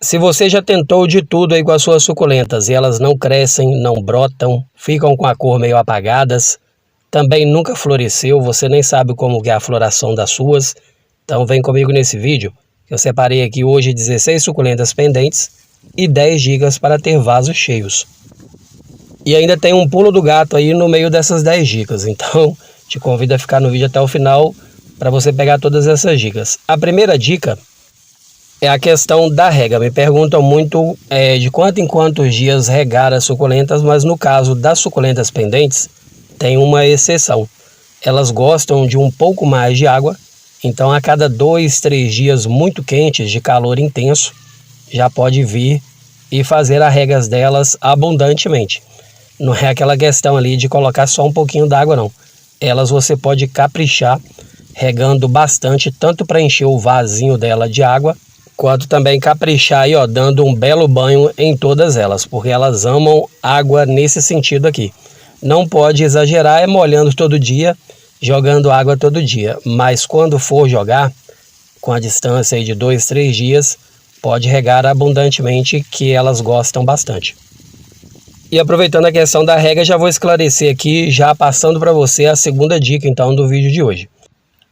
Se você já tentou de tudo aí com as suas suculentas e elas não crescem, não brotam, ficam com a cor meio apagadas, também nunca floresceu, você nem sabe como que é a floração das suas, então vem comigo nesse vídeo, que eu separei aqui hoje 16 suculentas pendentes e 10 dicas para ter vasos cheios. E ainda tem um pulo do gato aí no meio dessas 10 dicas, então te convido a ficar no vídeo até o final para você pegar todas essas dicas. A primeira dica é a questão da rega. Me perguntam muito de quanto em quantos dias regar as suculentas, mas no caso das suculentas pendentes, tem uma exceção. Elas gostam de um pouco mais de água, então a cada 2, 3 dias muito quentes, de calor intenso, já pode vir e fazer as regas delas abundantemente. Não é aquela questão ali de colocar só um pouquinho d'água, não. Elas você pode caprichar, regando bastante, tanto para encher o vasinho dela de água, quanto também caprichar aí, ó, dando um belo banho em todas elas, porque elas amam água nesse sentido aqui. Não pode exagerar, molhando todo dia, jogando água todo dia, mas quando for jogar, com a distância aí de 2, 3 dias, pode regar abundantemente, que elas gostam bastante. E aproveitando a questão da rega, já vou esclarecer aqui, já passando para você a segunda dica então do vídeo de hoje.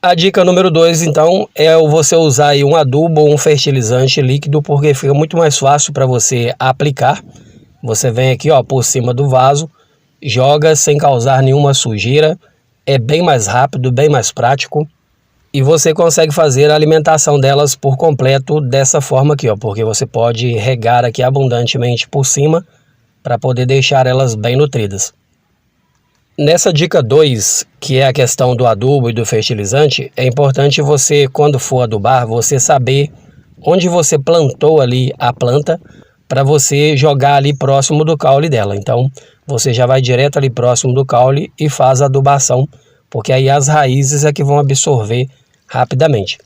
A dica número 2, então, é você usar aí um adubo ou um fertilizante líquido, porque fica muito mais fácil para você aplicar. Você vem aqui, ó, por cima do vaso, joga sem causar nenhuma sujeira, é bem mais rápido, bem mais prático, e você consegue fazer a alimentação delas por completo dessa forma aqui, ó, porque você pode regar aqui abundantemente por cima, para poder deixar elas bem nutridas. Nessa dica 2, que é a questão do adubo e do fertilizante, é importante você, quando for adubar, você saber onde você plantou ali a planta, para você jogar ali próximo do caule dela. Então, você já vai direto ali próximo do caule e faz a adubação, porque aí as raízes é que vão absorver rapidamente.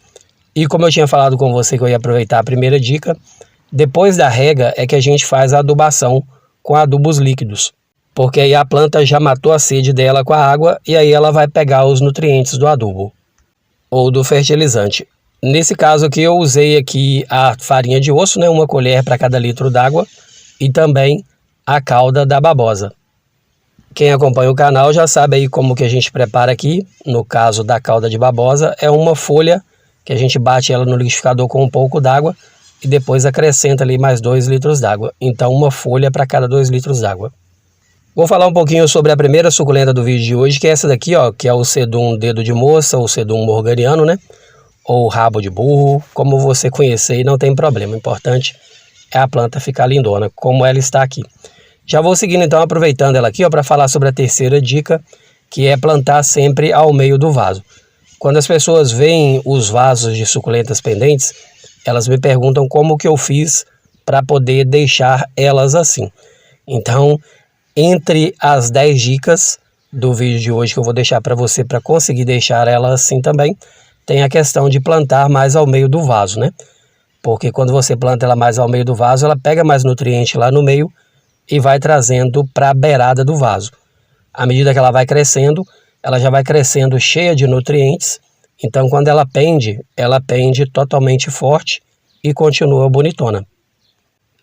E como eu tinha falado com você que eu ia aproveitar a primeira dica, depois da rega é que a gente faz a adubação com adubos líquidos, porque aí a planta já matou a sede dela com a água e aí ela vai pegar os nutrientes do adubo ou do fertilizante. Nesse caso aqui eu usei aqui a farinha de osso, né, 1 colher para cada litro d'água, e também a calda da babosa. Quem acompanha o canal já sabe aí como que a gente prepara aqui. No caso da calda de babosa, é uma folha que a gente bate ela no liquidificador com um pouco d'água e depois acrescenta ali mais 2 litros d'água. Então uma folha para cada 2 litros d'água. Vou falar um pouquinho sobre a primeira suculenta do vídeo de hoje, que é essa daqui, ó, que é o Sedum dedo de moça, ou Sedum morganiano, né? Ou rabo de burro, como você conhecer, não tem problema. O importante é a planta ficar lindona, como ela está aqui. Já vou seguindo então, aproveitando ela aqui, ó, para falar sobre a terceira dica, que é plantar sempre ao meio do vaso. Quando as pessoas veem os vasos de suculentas pendentes, elas me perguntam como que eu fiz para poder deixar elas assim. Então, entre as 10 dicas do vídeo de hoje que eu vou deixar para você para conseguir deixar elas assim também, tem a questão de plantar mais ao meio do vaso, né? Porque quando você planta ela mais ao meio do vaso, ela pega mais nutriente lá no meio e vai trazendo para a beirada do vaso. À medida que ela vai crescendo, ela já vai crescendo cheia de nutrientes. Então, quando ela pende totalmente forte e continua bonitona.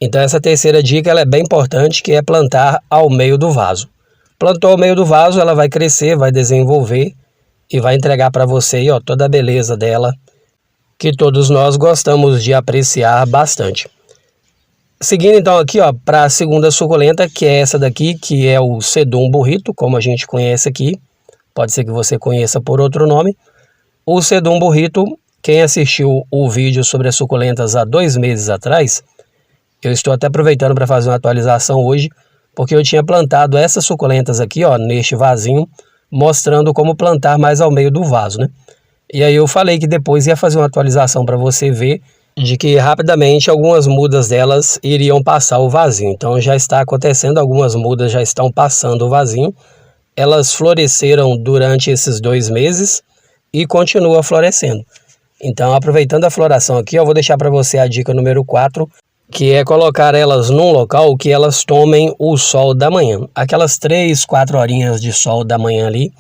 Então, essa terceira dica ela é bem importante, que é plantar ao meio do vaso. Plantou ao meio do vaso, ela vai crescer, vai desenvolver e vai entregar para você aí, ó, toda a beleza dela, que todos nós gostamos de apreciar bastante. Seguindo então aqui, ó, para a segunda suculenta, que é essa daqui, que é o Sedum burrito, como a gente conhece aqui. Pode ser que você conheça por outro nome. O Sedum burrito, quem assistiu o vídeo sobre as suculentas há 2 meses atrás, eu estou até aproveitando para fazer uma atualização hoje, porque eu tinha plantado essas suculentas aqui, ó, neste vasinho, mostrando como plantar mais ao meio do vaso, né? E aí eu falei que depois ia fazer uma atualização para você ver de que rapidamente algumas mudas delas iriam passar o vasinho. Então já está acontecendo, algumas mudas já estão passando o vasinho. Elas floresceram durante esses 2 meses e continua florescendo. Então, aproveitando a floração aqui, eu vou deixar para você a dica número 4, que é colocar elas num local que elas tomem o sol da manhã. Aquelas 3, 4 horinhas de sol da manhã ali,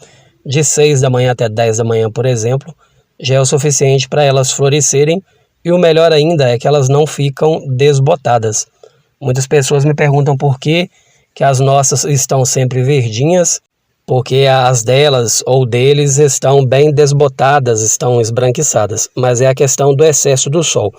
de 6 da manhã até 10 da manhã, por exemplo, já é o suficiente para elas florescerem E o melhor ainda é que elas não ficam desbotadas. Muitas pessoas me perguntam por que as nossas estão sempre verdinhas, porque as delas ou deles estão bem desbotadas, estão esbranquiçadas, mas é a questão do excesso do sol.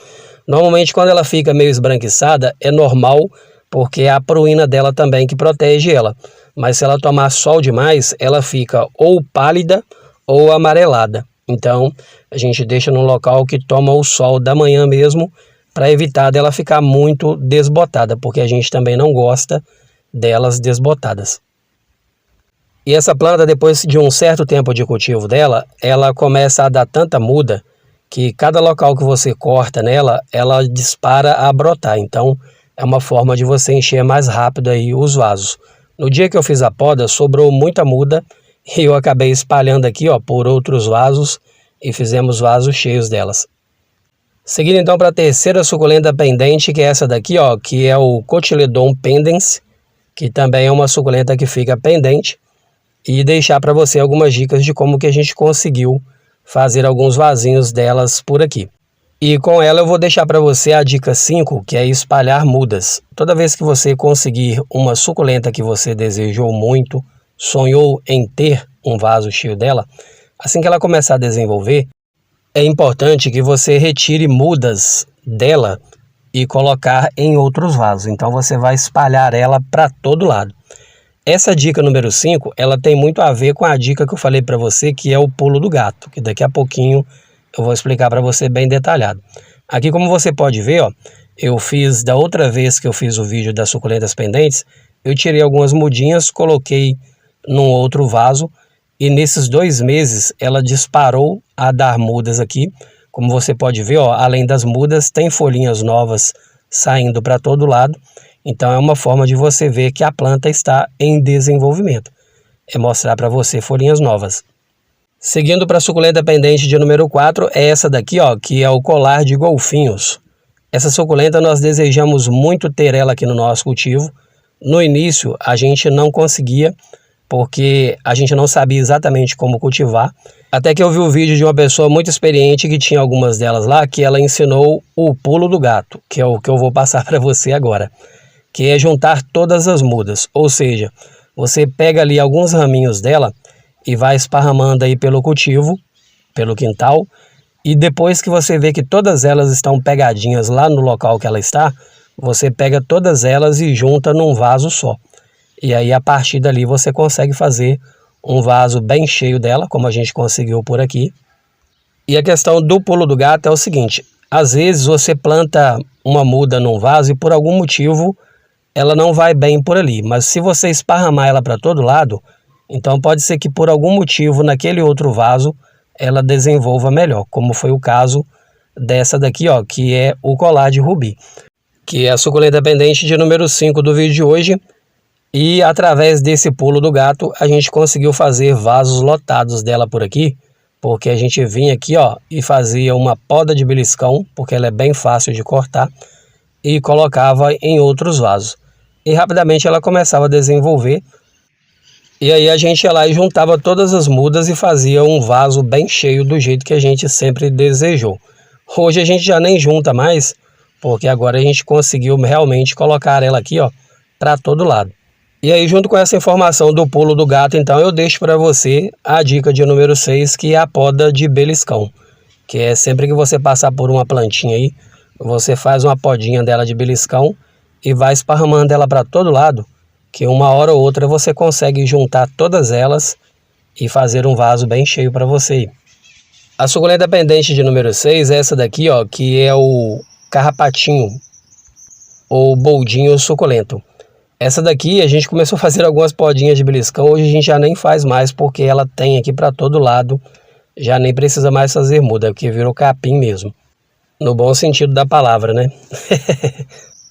Normalmente quando ela fica meio esbranquiçada é normal, porque é a pruína dela também que protege ela, mas se ela tomar sol demais, ela fica ou pálida ou amarelada. Então a gente deixa num local que toma o sol da manhã mesmo, para evitar dela ficar muito desbotada, porque a gente também não gosta delas desbotadas. E essa planta, depois de um certo tempo de cultivo dela, ela começa a dar tanta muda que cada local que você corta nela, ela dispara a brotar. Então é uma forma de você encher mais rápido aí os vasos. No dia que eu fiz a poda, sobrou muita muda e eu acabei espalhando aqui, ó, por outros vasos e fizemos vasos cheios delas. Seguindo então para a terceira suculenta pendente, que é essa daqui, ó, que é o Cotyledon pendens, que também é uma suculenta que fica pendente, e deixar para você algumas dicas de como que a gente conseguiu fazer alguns vasinhos delas por aqui. E com ela eu vou deixar para você a dica 5, que é espalhar mudas. Toda vez que você conseguir uma suculenta que você desejou muito, sonhou em ter um vaso cheio dela, assim que ela começar a desenvolver, é importante que você retire mudas dela e colocar em outros vasos. Então você vai espalhar ela para todo lado. Essa dica número 5, ela tem muito a ver com a dica que eu falei para você, que é o pulo do gato, que daqui a pouquinho eu vou explicar para você bem detalhado. Aqui, como você pode ver, ó, eu fiz da outra vez que eu fiz o vídeo das suculentas pendentes, eu tirei algumas mudinhas, coloquei num outro vaso e nesses 2 meses ela disparou a dar mudas aqui. Como você pode ver, ó, além das mudas, tem folhinhas novas saindo para todo lado. Então é uma forma de você ver que a planta está em desenvolvimento. É mostrar para você folhinhas novas. Seguindo para a suculenta pendente de número 4, é essa daqui, ó, que é o colar de golfinhos. Essa suculenta nós desejamos muito ter ela aqui no nosso cultivo. No início a gente não conseguia, porque a gente não sabia exatamente como cultivar. Até que eu vi o vídeo de uma pessoa muito experiente que tinha algumas delas lá, que ela ensinou o pulo do gato, que é o que eu vou passar para você agora, que é juntar todas as mudas. Ou seja, você pega ali alguns raminhos dela e vai esparramando aí pelo cultivo, pelo quintal, e depois que você vê que todas elas estão pegadinhas lá no local que ela está, você pega todas elas e junta num vaso só. E aí a partir dali você consegue fazer um vaso bem cheio dela, como a gente conseguiu por aqui. E a questão do pulo do gato é o seguinte: às vezes você planta uma muda num vaso e por algum motivo ela não vai bem por ali, mas se você esparramar ela para todo lado, então pode ser que por algum motivo naquele outro vaso ela desenvolva melhor, como foi o caso dessa daqui, ó, que é o colar de rubi, que é a suculenta pendente de número 5 do vídeo de hoje. E através desse pulo do gato a gente conseguiu fazer vasos lotados dela por aqui, porque a gente vinha aqui, ó, e fazia uma poda de beliscão, porque ela é bem fácil de cortar, e colocava em outros vasos. E rapidamente ela começava a desenvolver, e aí a gente ia lá e juntava todas as mudas e fazia um vaso bem cheio do jeito que a gente sempre desejou. Hoje a gente já nem junta mais, porque agora a gente conseguiu realmente colocar ela aqui, ó, para todo lado. E aí, junto com essa informação do pulo do gato, então eu deixo para você a dica de número 6, que é a poda de beliscão, que é sempre que você passar por uma plantinha aí, você faz uma podinha dela de beliscão e vai esparramando ela para todo lado, que uma hora ou outra você consegue juntar todas elas e fazer um vaso bem cheio para você. A suculenta pendente de número 6 é essa daqui, ó, que é o carrapatinho ou boldinho suculento. Essa daqui a gente começou a fazer algumas podinhas de beliscão, hoje a gente já nem faz mais porque ela tem aqui para todo lado, já nem precisa mais fazer muda, porque virou capim mesmo, no bom sentido da palavra, né?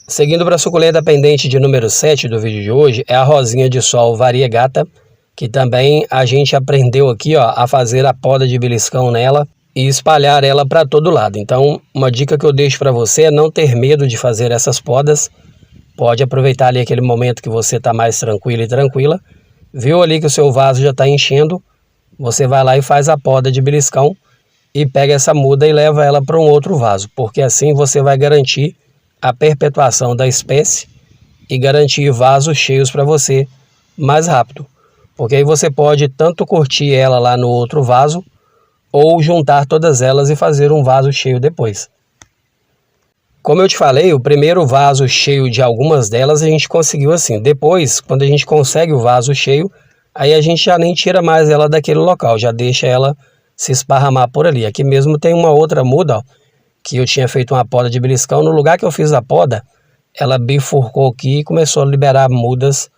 Seguindo para a suculenta pendente de número 7 do vídeo de hoje, é a rosinha de sol variegata, que também a gente aprendeu aqui, ó, a fazer a poda de beliscão nela e espalhar ela para todo lado. Então uma dica que eu deixo para você é não ter medo de fazer essas podas. Pode aproveitar ali aquele momento que você está mais tranquilo e tranquila. Viu ali que o seu vaso já está enchendo, você vai lá e faz a poda de beliscão e pega essa muda e leva ela para um outro vaso, porque assim você vai garantir a perpetuação da espécie e garantir vasos cheios para você mais rápido. Porque aí você pode tanto curtir ela lá no outro vaso, ou juntar todas elas e fazer um vaso cheio depois. Como eu te falei, o primeiro vaso cheio de algumas delas a gente conseguiu assim. Depois, quando a gente consegue o vaso cheio, aí a gente já nem tira mais ela daquele local, já deixa ela se esparramar por ali. Aqui mesmo tem uma outra muda, ó, que eu tinha feito uma poda de beliscão. No lugar que eu fiz a poda, ela bifurcou aqui e começou a liberar mudas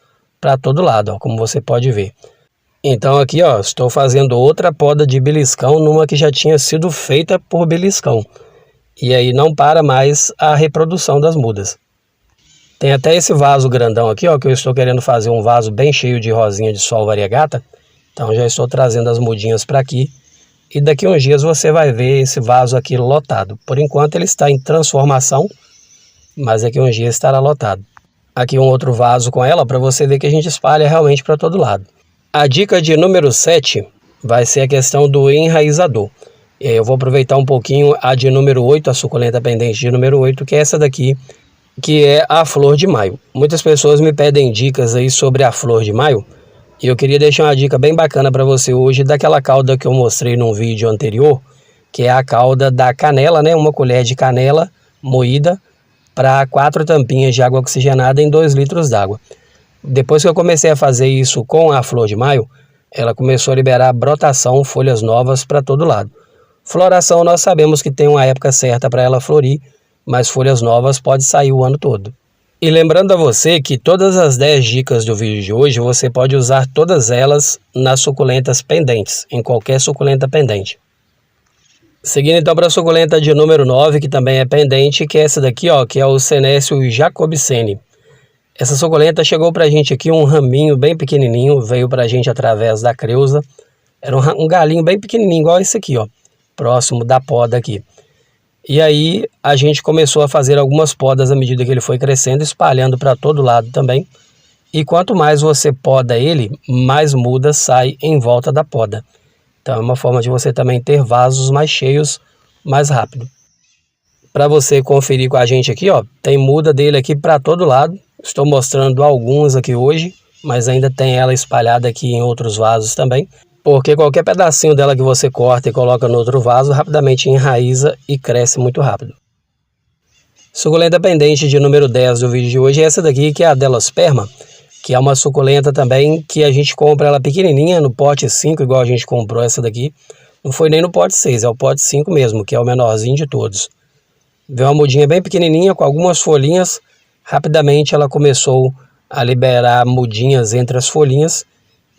para todo lado, ó, como você pode ver. Então aqui, ó, estou fazendo outra poda de beliscão numa que já tinha sido feita por beliscão. E aí não para mais a reprodução das mudas. Tem até esse vaso grandão aqui, ó, que eu estou querendo fazer um vaso bem cheio de rosinha de sol variegata. Então já estou trazendo as mudinhas para aqui. E daqui a uns dias você vai ver esse vaso aqui lotado. Por enquanto ele está em transformação, mas daqui a uns dias estará lotado. Aqui um outro vaso com ela para você ver que a gente espalha realmente para todo lado. A dica de número 7 vai ser a questão do enraizador. Eu vou aproveitar um pouquinho a de número 8, a suculenta pendente de número 8, que é essa daqui, que é a flor de maio. Muitas pessoas me pedem dicas aí sobre a flor de maio, e eu queria deixar uma dica bem bacana para você hoje daquela cauda que eu mostrei num vídeo anterior, que é a cauda da canela, né? Uma colher de canela moída para 4 tampinhas de água oxigenada em 2 litros d'água. Depois que eu comecei a fazer isso com a flor de maio, ela começou a liberar brotação, folhas novas para todo lado. Floração nós sabemos que tem uma época certa para ela florir, mas folhas novas pode sair o ano todo. E lembrando a você que todas as 10 dicas do vídeo de hoje você pode usar todas elas nas suculentas pendentes, em qualquer suculenta pendente. Seguindo então para a suculenta de número 9, que também é pendente, que é essa daqui, ó, que é o Senecio jacobseni. Essa suculenta chegou para a gente aqui um raminho bem pequenininho, veio para a gente através da creusa. Era um galinho bem pequenininho, igual esse aqui, ó, próximo da poda aqui. E aí a gente começou a fazer algumas podas à medida que ele foi crescendo, espalhando para todo lado também. E quanto mais você poda ele, mais muda sai em volta da poda. Então é uma forma de você também ter vasos mais cheios mais rápido. Para você conferir com a gente aqui, ó, tem muda dele aqui para todo lado. Estou mostrando alguns aqui hoje, mas ainda tem ela espalhada aqui em outros vasos também. Porque qualquer pedacinho dela que você corta e coloca no outro vaso, rapidamente enraiza e cresce muito rápido. Suculenta pendente de número 10 do vídeo de hoje é essa daqui, que é a Delosperma, que é uma suculenta também que a gente compra ela pequenininha, no pote 5, igual a gente comprou essa daqui. Não foi nem no pote 6, é o pote 5 mesmo, que é o menorzinho de todos. Veio uma mudinha bem pequenininha, com algumas folhinhas. Rapidamente ela começou a liberar mudinhas entre as folhinhas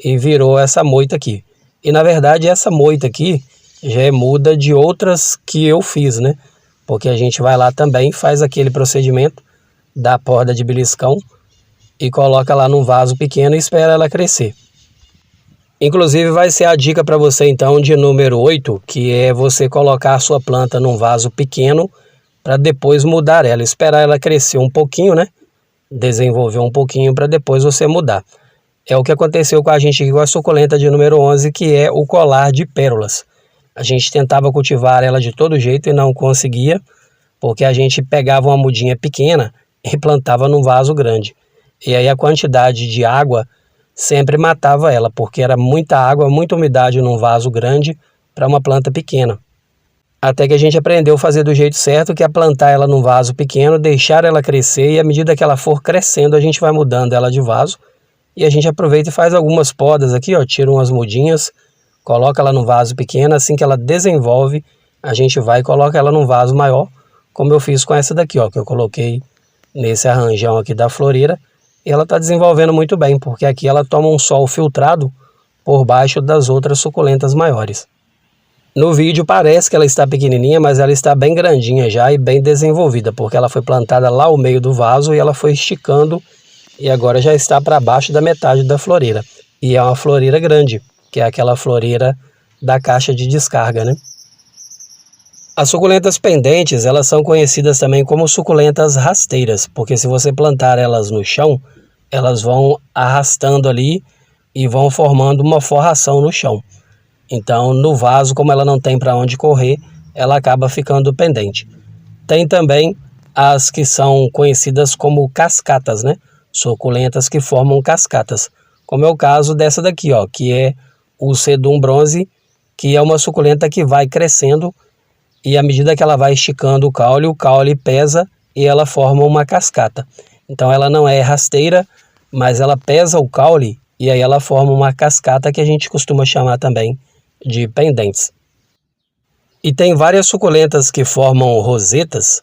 e virou essa moita aqui. E na verdade essa moita aqui já é muda de outras que eu fiz, né? Porque a gente vai lá também, faz aquele procedimento da poda de beliscão e coloca lá num vaso pequeno e espera ela crescer. Inclusive vai ser a dica para você então de número 8, que é você colocar a sua planta num vaso pequeno para depois mudar ela, esperar ela crescer um pouquinho, né? Desenvolver um pouquinho para depois você mudar. É o que aconteceu com a gente aqui com a suculenta de número 11, que é o colar de pérolas. A gente tentava cultivar ela de todo jeito e não conseguia, porque a gente pegava uma mudinha pequena e plantava num vaso grande. E aí a quantidade de água sempre matava ela, porque era muita água, muita umidade num vaso grande para uma planta pequena. Até que a gente aprendeu a fazer do jeito certo, que é plantar ela num vaso pequeno, deixar ela crescer e à medida que ela for crescendo a gente vai mudando ela de vaso. E a gente aproveita e faz algumas podas aqui, ó, tira umas mudinhas, coloca ela num vaso pequeno, assim que ela desenvolve, a gente vai e coloca ela num vaso maior, como eu fiz com essa daqui, ó, que eu coloquei nesse arranjão aqui da floreira, e ela está desenvolvendo muito bem, porque aqui ela toma um sol filtrado por baixo das outras suculentas maiores. No vídeo parece que ela está pequenininha, mas ela está bem grandinha já e bem desenvolvida, porque ela foi plantada lá ao meio do vaso e ela foi esticando e agora já está para baixo da metade da floreira. E é uma floreira grande, que é aquela floreira da caixa de descarga, né? As suculentas pendentes, elas são conhecidas também como suculentas rasteiras, porque se você plantar elas no chão, elas vão arrastando ali e vão formando uma forração no chão. Então, no vaso, como ela não tem para onde correr, ela acaba ficando pendente. Tem também as que são conhecidas como cascatas, né? Suculentas que formam cascatas, como é o caso dessa daqui, ó, que é o Sedum bronze, que é uma suculenta que vai crescendo e à medida que ela vai esticando o caule pesa e ela forma uma cascata. Então ela não é rasteira, mas ela pesa o caule e aí ela forma uma cascata que a gente costuma chamar também de pendentes. E tem várias suculentas que formam rosetas,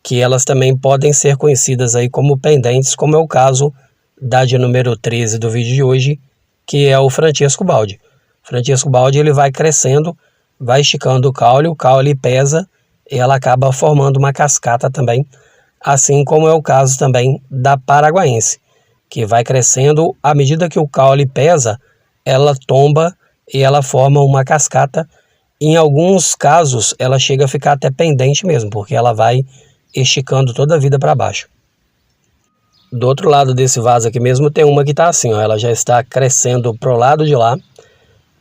que elas também podem ser conhecidas aí como pendentes, como é o caso da de número 13 do vídeo de hoje, que é o Francesco Baldi. O Francesco Baldi ele vai crescendo, vai esticando o caule pesa e ela acaba formando uma cascata também, assim como é o caso também da paraguaense, que vai crescendo, à medida que o caule pesa, ela tomba e ela forma uma cascata. Em alguns casos, ela chega a ficar até pendente mesmo, porque ela vai esticando toda a vida para baixo. Do outro lado desse vaso aqui mesmo tem uma que está assim, ó, ela já está crescendo pro lado de lá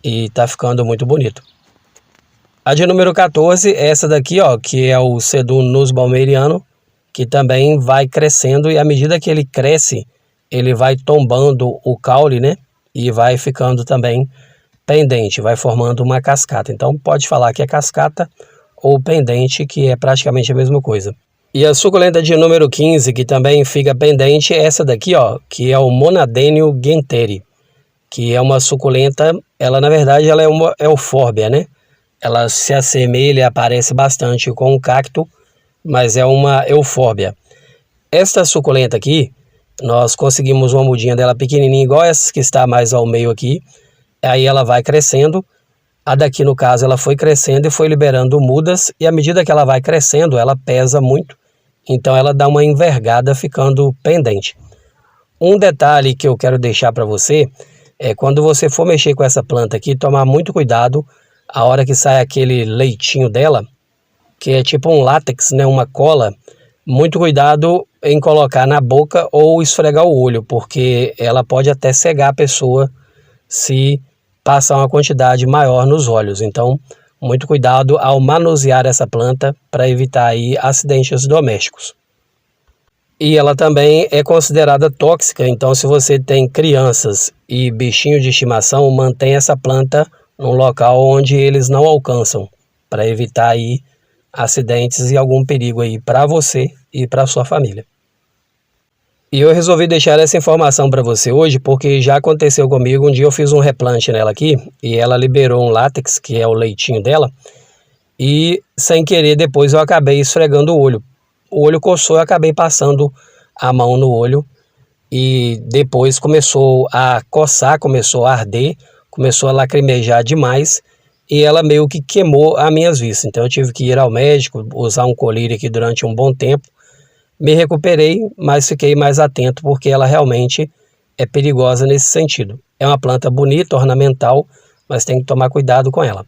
e está ficando muito bonito. A de número 14 é essa daqui, ó, que é o Sedum nussbaumeriano, que também vai crescendo e à medida que ele cresce, ele vai tombando o caule, né? E vai ficando também pendente, vai formando uma cascata. Então pode falar que é cascata ou pendente, que é praticamente a mesma coisa. E a suculenta de número 15, que também fica pendente, é essa daqui, ó, que é o Monadênio guenteri, que é uma suculenta, ela na verdade ela é uma eufórbia, né? Ela se assemelha, aparece bastante com o cacto, mas é uma eufórbia. Esta suculenta aqui, nós conseguimos uma mudinha dela pequenininha, igual essa que está mais ao meio aqui, aí ela vai crescendo. A daqui no caso ela foi crescendo e foi liberando mudas, e à medida que ela vai crescendo, ela pesa muito, então ela dá uma envergada ficando pendente. Um detalhe que eu quero deixar para você é quando você for mexer com essa planta aqui, tomar muito cuidado a hora que sai aquele leitinho dela, que é tipo um látex, né, uma cola. Muito cuidado em colocar na boca ou esfregar o olho, porque ela pode até cegar a pessoa se passar uma quantidade maior nos olhos. Então, muito cuidado ao manusear essa planta para evitar aí acidentes domésticos. E ela também é considerada tóxica, então se você tem crianças e bichinhos de estimação, mantenha essa planta num local onde eles não alcançam, para evitar aí acidentes e algum perigo aí para você e para sua família. E eu resolvi deixar essa informação para você hoje porque já aconteceu comigo. Um dia eu fiz um replante nela aqui e ela liberou um látex, que é o leitinho dela, e sem querer depois eu acabei esfregando o olho. O olho coçou, eu acabei passando a mão no olho e depois começou a coçar, começou a arder, começou a lacrimejar demais e ela meio que queimou as minhas vistas. Então eu tive que ir ao médico, usar um colírio aqui durante um bom tempo. Me recuperei, mas fiquei mais atento porque ela realmente é perigosa nesse sentido. É uma planta bonita, ornamental, mas tem que tomar cuidado com ela.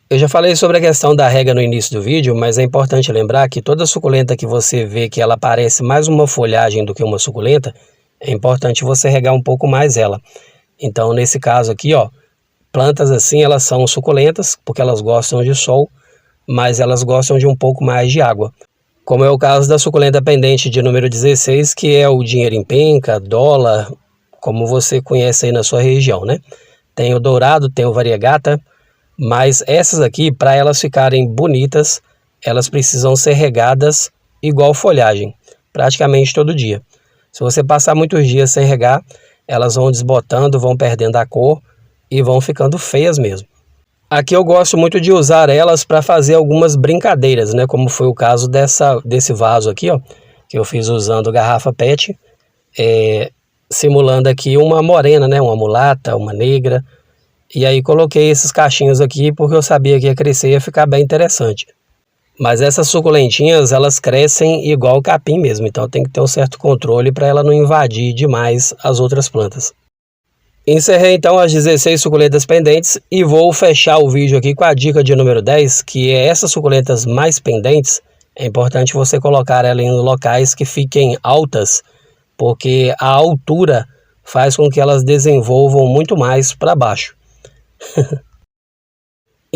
Eu já falei sobre a questão da rega no início do vídeo, mas é importante lembrar que toda suculenta que você vê que ela parece mais uma folhagem do que uma suculenta, é importante você regar um pouco mais ela. Então, nesse caso aqui, ó, plantas assim, elas são suculentas porque elas gostam de sol, mas elas gostam de um pouco mais de água. Como é o caso da suculenta pendente de número 16, que é o dinheiro em penca, dólar, como você conhece aí na sua região, né? Tem o dourado, tem o variegata, mas essas aqui, para elas ficarem bonitas, elas precisam ser regadas igual folhagem, praticamente todo dia. Se você passar muitos dias sem regar, elas vão desbotando, vão perdendo a cor e vão ficando feias mesmo. Aqui eu gosto muito de usar elas para fazer algumas brincadeiras, né? Como foi o caso desse vaso aqui, ó, que eu fiz usando garrafa PET, simulando aqui uma morena, né? Uma mulata, uma negra. E aí coloquei esses cachinhos aqui porque eu sabia que ia crescer e ia ficar bem interessante. Mas essas suculentinhas, elas crescem igual capim mesmo, então tem que ter um certo controle para ela não invadir demais as outras plantas. Encerrei então as 16 suculentas pendentes e vou fechar o vídeo aqui com a dica de número 10, que é essas suculentas mais pendentes. É importante você colocar ela em locais que fiquem altas, porque a altura faz com que elas desenvolvam muito mais para baixo.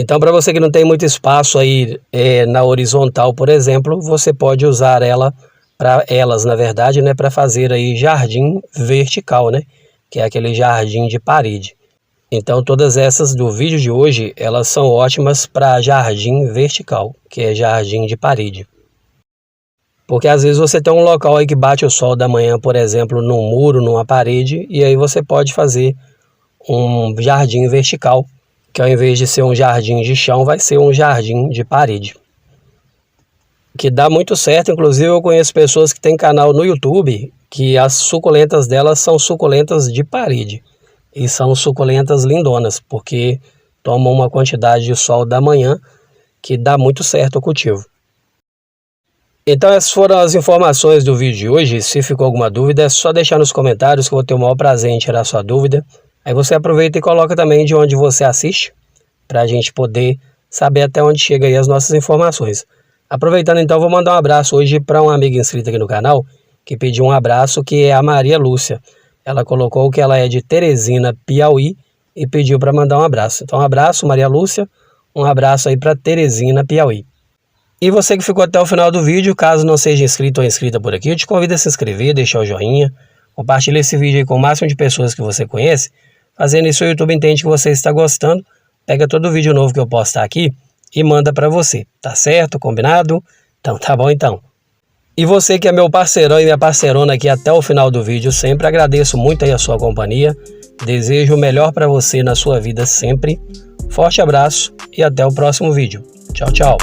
Então, para você que não tem muito espaço aí na horizontal, por exemplo, você pode usar elas, na verdade, né, para fazer aí jardim vertical, né, que é aquele jardim de parede. Então, todas essas do vídeo de hoje, elas são ótimas para jardim vertical, que é jardim de parede. Porque às vezes você tem um local aí que bate o sol da manhã, por exemplo, num muro, numa parede, e aí você pode fazer um jardim vertical, que ao invés de ser um jardim de chão, vai ser um jardim de parede. Que dá muito certo, inclusive eu conheço pessoas que têm canal no YouTube, que as suculentas delas são suculentas de parede. E são suculentas lindonas, porque tomam uma quantidade de sol da manhã que dá muito certo o cultivo. Então essas foram as informações do vídeo de hoje. Se ficou alguma dúvida, é só deixar nos comentários que eu vou ter o maior prazer em tirar sua dúvida. Aí você aproveita e coloca também de onde você assiste, para a gente poder saber até onde chega aí as nossas informações. Aproveitando então, vou mandar um abraço hoje para uma amiga inscrita aqui no canal, que pediu um abraço, que é a Maria Lúcia. Ela colocou que ela é de Teresina, Piauí, e pediu para mandar um abraço. Então um abraço, Maria Lúcia, um abraço aí para Teresina, Piauí. E você que ficou até o final do vídeo, caso não seja inscrito ou inscrita por aqui, eu te convido a se inscrever, deixar o joinha, compartilhe esse vídeo aí com o máximo de pessoas que você conhece. Fazendo isso, o YouTube entende que você está gostando, pega todo vídeo novo que eu postar aqui e manda para você. Tá certo? Combinado? Então tá bom então. E você que é meu parceirão e minha parceirona aqui até o final do vídeo, sempre agradeço muito aí a sua companhia. Desejo o melhor para você na sua vida sempre. Forte abraço e até o próximo vídeo. Tchau, tchau.